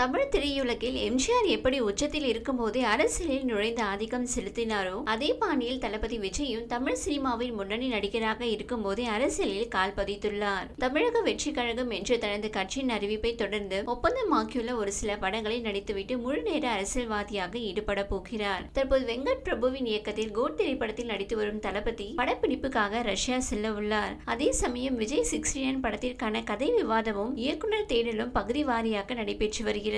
தமிழ் திரையுலகில் எம்ஜிஆர் எப்படி உச்சத்தில் இருக்கும்போதே அரசியலில் நுழைந்து ஆதிக்கம் செலுத்தினாரோ அதே பாணியில் தளபதி விஜயும் தமிழ் சினிமாவில் முன்னணி நடிகராக இருக்கும் போதே அரசியலில் கால் பதித்துள்ளார். தமிழக வெற்றி கழகம் என்று தனது கட்சியின் அறிவிப்பை தொடர்ந்து ஒப்பந்தமாக்கியுள்ள ஒரு சில படங்களில் நடித்துவிட்டு முழு நேர அரசியல்வாதியாக ஈடுபட போகிறார். தற்போது வெங்கட் பிரபுவின் இயக்கத்தில் கோட் திரைப்படத்தில் நடித்து வரும் தளபதி படப்பிடிப்புக்காக ரஷ்யா செல்ல உள்ளார். அதே சமயம் விஜய் 69 படத்திற்கான கதை விவாதமும் இயக்குனர் தேடலும் பகுதி வாரியாக நடைபெற்று வருகிறது.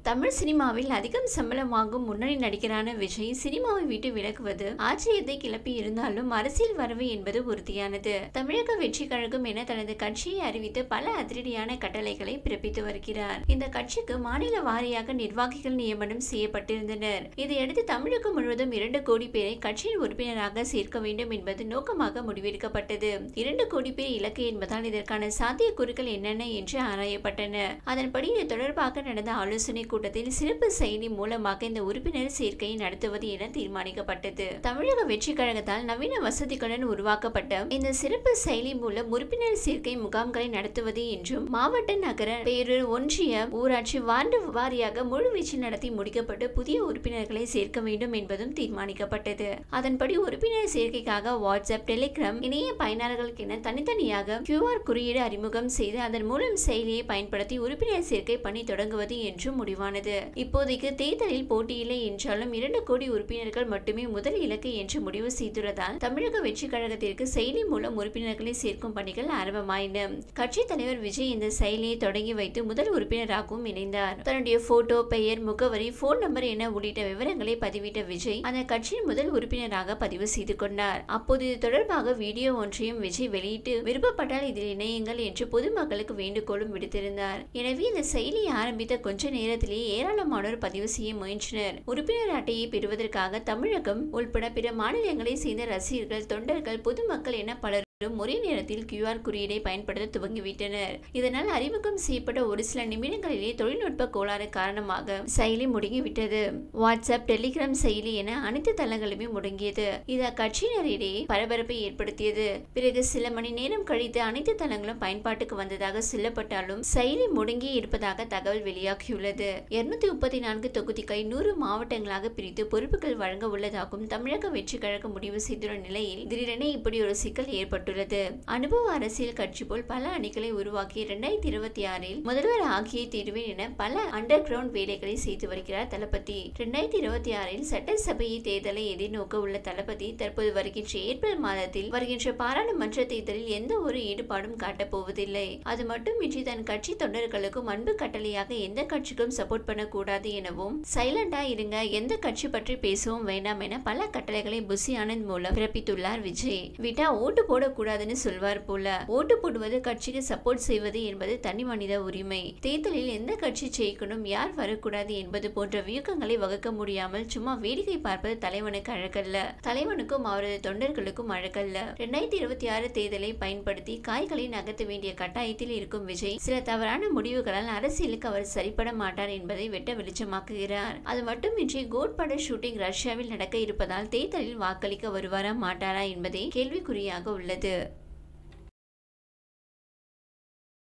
தமிழ் சினிமாவில் அதிகம் சம்பளம் வாங்கும் முன்னணி நடிகரான விஜய் சினிமாவை விட்டு விலகுவது ஆச்சரியத்தை கிளப்பி இருந்தாலும் அரசியல் வரவு என்பது உறுதியானது. தமிழக வெற்றி கழகம் என தனது கட்சியை அறிவித்து பல அதிரடியான கட்டளைகளை பிறப்பித்து வருகிறார். இந்த கட்சிக்கு மாநில வாரியாக நிர்வாகிகள் நியமனம் செய்யப்பட்டிருந்தனர். இதையடுத்து தமிழகம் முழுவதும் 2 கோடி பேரை கட்சியின் உறுப்பினராக சேர்க்க வேண்டும் என்பது நோக்கமாக முடிவெடுக்கப்பட்டது. 2 கோடி பேர் இலக்கு என்பதால் இதற்கான சாத்தியக்கூறுகள் என்னென்ன என்று ஆராயப்பட்டன. அதன்படி இது தொடர்பாக நடந்த ஆலோசனை கூட்டத்தில் சிறப்பு செயலி மூலமாக இந்த உறுப்பினர் சேர்க்கையை நடத்துவது என தீர்மானிக்கப்பட்டது. தமிழக வெற்றி கழகத்தால் நவீன வசதிகளுடன் உருவாக்கப்பட்ட இந்த சிறப்பு செயலி மூலம் உறுப்பினர் சேர்க்கை முகாம்களை நடத்துவது என்றும் மாவட்ட, நகர, பேரூர், ஒன்றிய, ஊராட்சி, வார்டு வாரியாக முழுவீச்சில் நடத்தி முடிக்கப்பட்டு புதிய உறுப்பினர்களை சேர்க்க வேண்டும் என்பதும் தீர்மானிக்கப்பட்டது. அதன்படி உறுப்பினர் சேர்க்கைக்காக வாட்ஸ்அப், டெலிகிராம் இணைய பயனர்களுக்கென தனித்தனியாக QR குறியீடு அறிமுகம் செய்து அதன் மூலம் செயலியை பயன்படுத்தி உறுப்பினர் சேர்க்கை பணி தொடங்குவது என்றும் முடிவானது. இப்போதைக்கு தேர்தலில் போட்டியில்லை என்றாலும் 2 கோடி உறுப்பினர்கள் மட்டுமே முதல் இலக்கு என்று முடிவு செய்துள்ளதால் தமிழக வெற்றி கழகத்திற்கு செயலி மூலம் உறுப்பினர்களை சேர்க்கும் பணிகள் ஆரம்பமாயின. கட்சி தலைவர் விஜய் இந்த செயலியை தொடங்கி வைத்து முதல் உறுப்பினராகவும் இணைந்தார். தன்னுடைய போட்டோ, பெயர், முகவரி, போன் நம்பர் என உள்ளிட்ட விவரங்களை பதிவிட்ட விஜய் அந்த கட்சியின் முதல் உறுப்பினராக பதிவு செய்து கொண்டார். அப்போது இது தொடர்பாக வீடியோ ஒன்றையும் விஜய் வெளியிட்டு விருப்பப்பட்டால் இதில் இணையுங்கள் என்று பொதுமக்களுக்கு வேண்டுகோளும் விடுத்திருந்தார். எனவே இந்த செயலியை ஆரம்பித்த கொஞ்ச நேரத்திலேயே ஏராளமானோர் பதிவு செய்ய முயன்றனர். உறுப்பினர் அட்டையை பெறுவதற்காக தமிழகம் உள்பட பிற மாநிலங்களை சேர்ந்த ரசிகர்கள், தொண்டர்கள், பொதுமக்கள் என பலர் ஒரே நேரத்தில் QR குறியீடை பயன்படுத்த துவங்கிவிட்டனர். இதனால் அறிமுகம் செய்யப்பட்ட ஒரு சில நிமிடங்களிலேயே தொழில்நுட்ப கோளாறு காரணமாக செயலி முடங்கிவிட்டது. வாட்ஸ்அப், டெலிகிராம் செயலி என அனைத்து தளங்களுமே முடங்கியது. இது அக்கட்சியினரிடையே பரபரப்பை ஏற்படுத்தியது. பிறகு சில மணி நேரம் கழித்து அனைத்து தளங்களும் பயன்பாட்டுக்கு வந்ததாக சொல்லப்பட்டாலும் செயலி முடங்கி இருப்பதாக தகவல் வெளியாகியுள்ளது. 234 தொகுதிகளை 100 மாவட்டங்களாக பிரித்து பொறுப்புகள் வழங்க உள்ளதாகவும் தமிழக வெற்றி கழகம் முடிவு செய்துள்ள நிலையில் திடீரென இப்படி ஒரு சிக்கல் ஏற்பட்டுள்ளது. அனுபவ அரசியல் கட்சி போல் பல அணிகளை உருவாக்கி 2026இல் முதல்வர் ஆகிய தீர்வேன் என பல அண்டர் கிரவுண்ட் வேலைகளை செய்து வருகிறார் தளபதி. 2026இல் சட்டசபையை தேர்தலை எதிர்நோக்க உள்ள தளபதி தற்போது வருகின்ற ஏப்ரல் மாதத்தில் வருகின்ற பாராளுமன்ற தேர்தலில் எந்த ஒரு ஈடுபாடும் காட்டப் போவதில்லை. அது மட்டுமின்றி தன் கட்சி தொண்டர்களுக்கும் அன்பு கட்டளையாக எந்த கட்சிக்கும் சப்போர்ட் பண்ணக்கூடாது எனவும், சைலண்டா இருங்க, எந்த கட்சி பற்றி பேசவும் வேண்டாம் என பல கட்டளைகளை புசி ஆனந்த் மூலம் பிறப்பித்துள்ளார் விஜய். விட்டா ஓட்டு போடக்கூடாதுன்னு சொல்வார் போல. ஓட்டு போடுவது, கட்சிக்கு சப்போர்ட் செய்வது என்பது தனி மனித உரிமை. தேர்தலில் எந்த கட்சி ஜெயிக்கணும், யார் வரக்கூடாது என்பது போன்ற வியூகங்களை வகுக்க முடியாமல் சும்மா வேடிக்கை பார்ப்பது தலைவனுக்கு அழகல்ல. தலைவனுக்கும் அவரது தொண்டர்களுக்கும் அழகல்ல. 2026 தேர்தலை பயன்படுத்தி காய்களை நகர்த்த வேண்டிய கட்டாயத்தில் இருக்கும் விஜய் சில தவறான முடிவுகளால் அரசியலுக்கு அவர் சரிபட மாட்டார் என்பதை வெட்ட வெளிச்சமாக்குகிறார். அது மட்டுமின்றி கோட் பட ஷூட்டிங் ரஷ்யாவில் நடக்க இருப்பதால் தேர்தலில் வாக்களிக்க வருவாரா மாட்டாரா என்பதே கேள்விக்குறியாக உள்ளது.